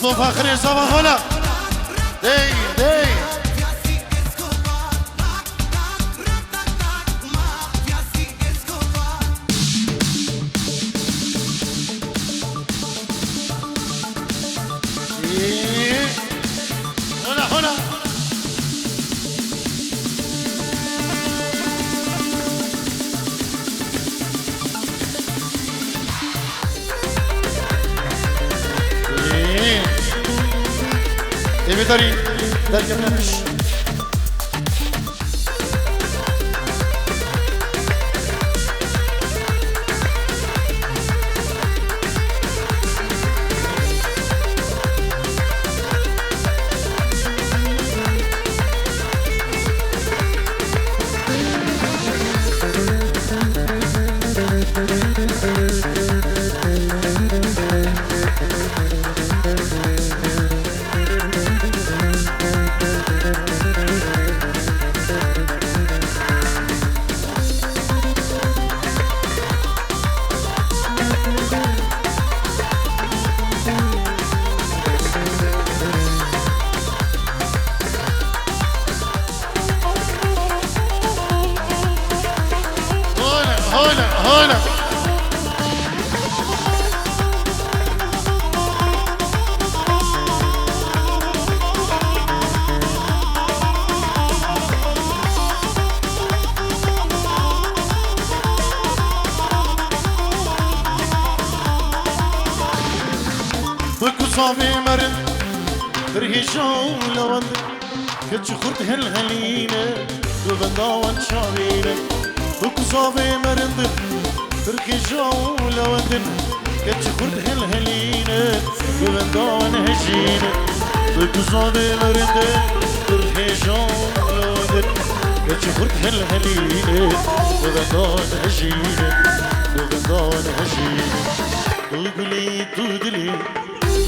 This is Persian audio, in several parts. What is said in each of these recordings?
تو فخر زبان حالا دی دی هنا هنا ايه داري داري كملش هنا وكصافي مرن ترهيشو لوند كتش خرط هالهلينة وبنداوان شابينة وكصافي مرن ترهيشو لوند كتش خرط هالهلينة وبنداوان هجينة وكصافي مرن ترهيشو لوند كتش خرط هالهلينة وبنداوان هجينة وبنداوان هجينة دوغلي دوغلي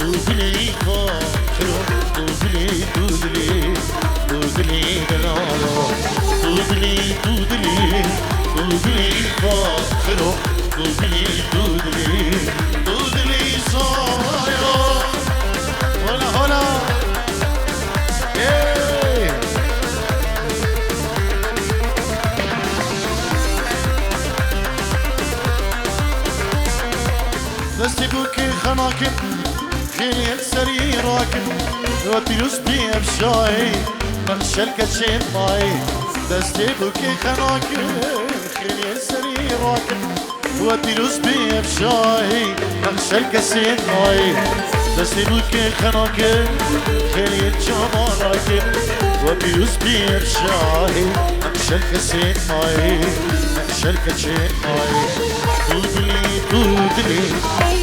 دوغلي فاخرو دوغلي دوغلي دوغلي دلالو دوغلي دوغلي دوغلي فاخرو دوغلي دوغلي دوغلي صايو هلا هلا دستي بوكي خناكب خيلي السري راكب وتلوس بي بشاي نخشى الكتشين طاي دستي بوكي خناكب خيلي السري راكب وتلوس بي بشاي نخشى الكتشين طاي دستي بوكي خناكب خيلي الجمال راكب وتلوس بي بشاي نخشى الكتشين طاي نخشى الكتشين طاي دودلي دودلي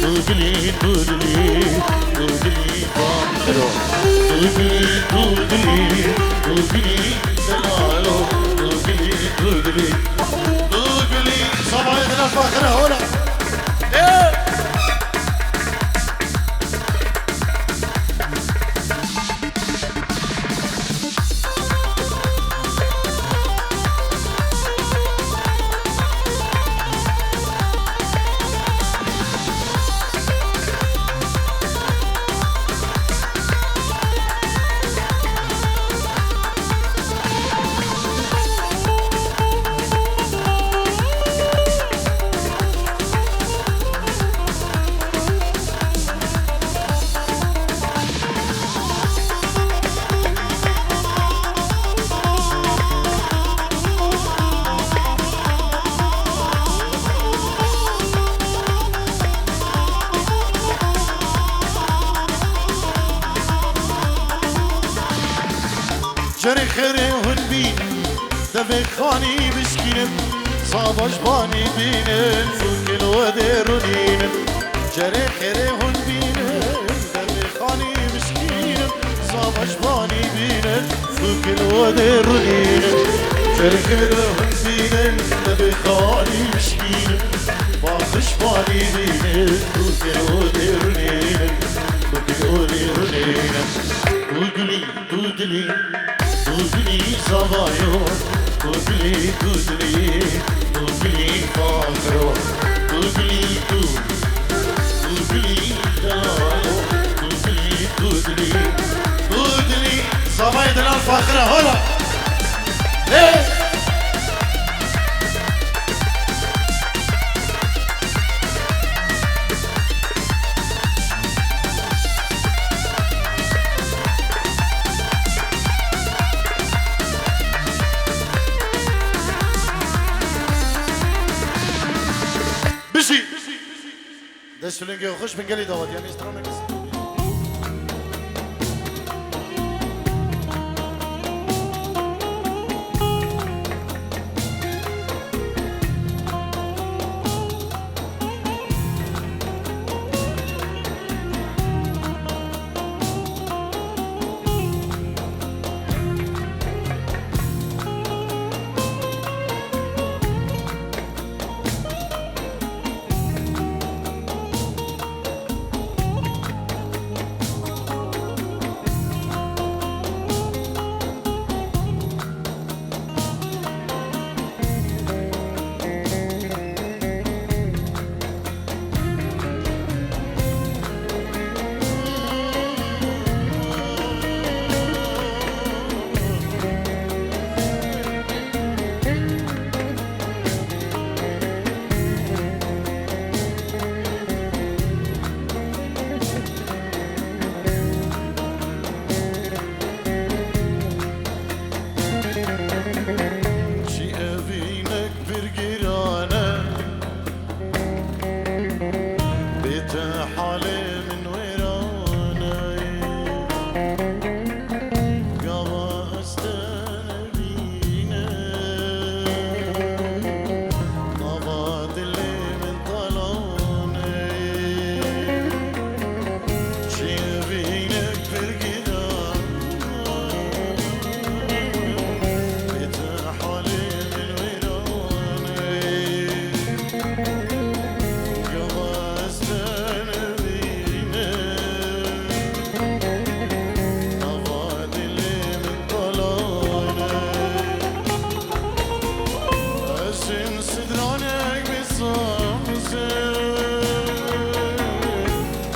دودلي دودلي دودلي فاخرو دودلي دودلي دودلي دلالو دودلي دودلي دودلي صبايا الفاخرة هنا جري خيري هنبين دفي خاني بشكينم صابش باني بينم فوق الودير ونينم جري خيري هنبين دفي خاني بشكينم صابش باني بينم فوق الودير ونينم جري خيري هنبين دفي خاني بشكينم صابش باني بينم فوق الودير ونينم فوق الودير ونينم دودلي دودلي دودلي صبايو دودلي دودلي دودلي فاخرو دودلي دودلي دلالو دودلي دودني دودني صبايد الفاخرة هلا ايه بشي ده سلنجي وخش من قلي دوت يعني استرونك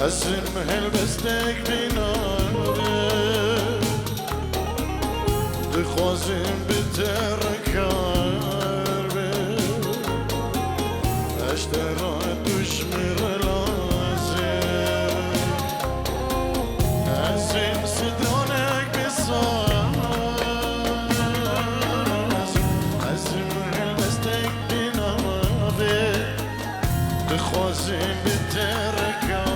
أسم هلبستك بناره دخوازم بتركار اشترى دشمر لازم أسم صدرانك بصاص أسم هلبستك بناره دخوازم بتركار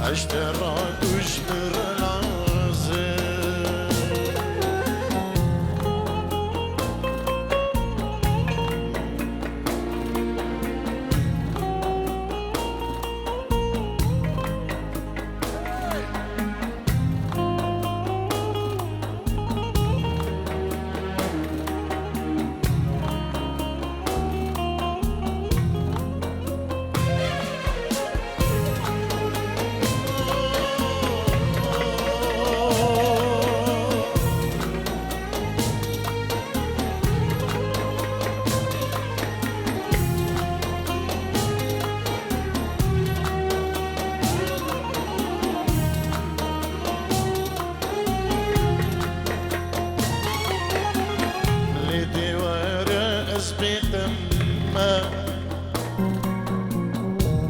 اشترى دشمر العازم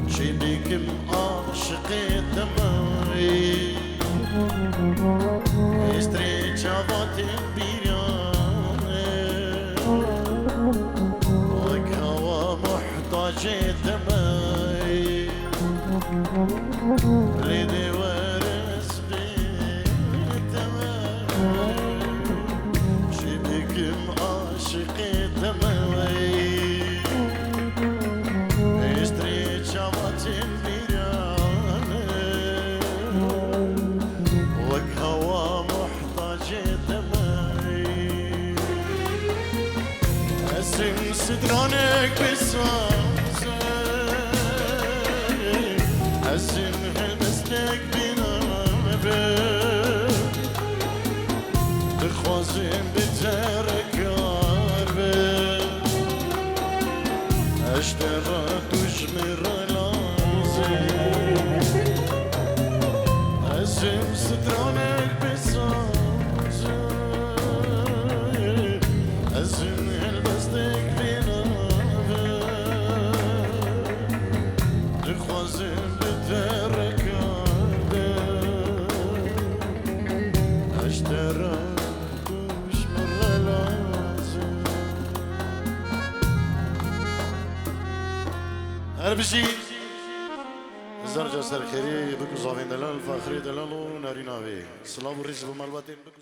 شبيكم عاشقي تمامي استريتشافات بيراني وكهوى محتاج تمامي ليدي ورس بيتمامي شبيكم عاشقي تمامي صدرانك بصاصة أسم هلبستك بنابه دخوازم بتركار اشترى دشمر لازم هر بشي هزار جسر خيري بكو زافين دلال فاخري دلال وناري ناوي سلام وريز بمالباتين بكو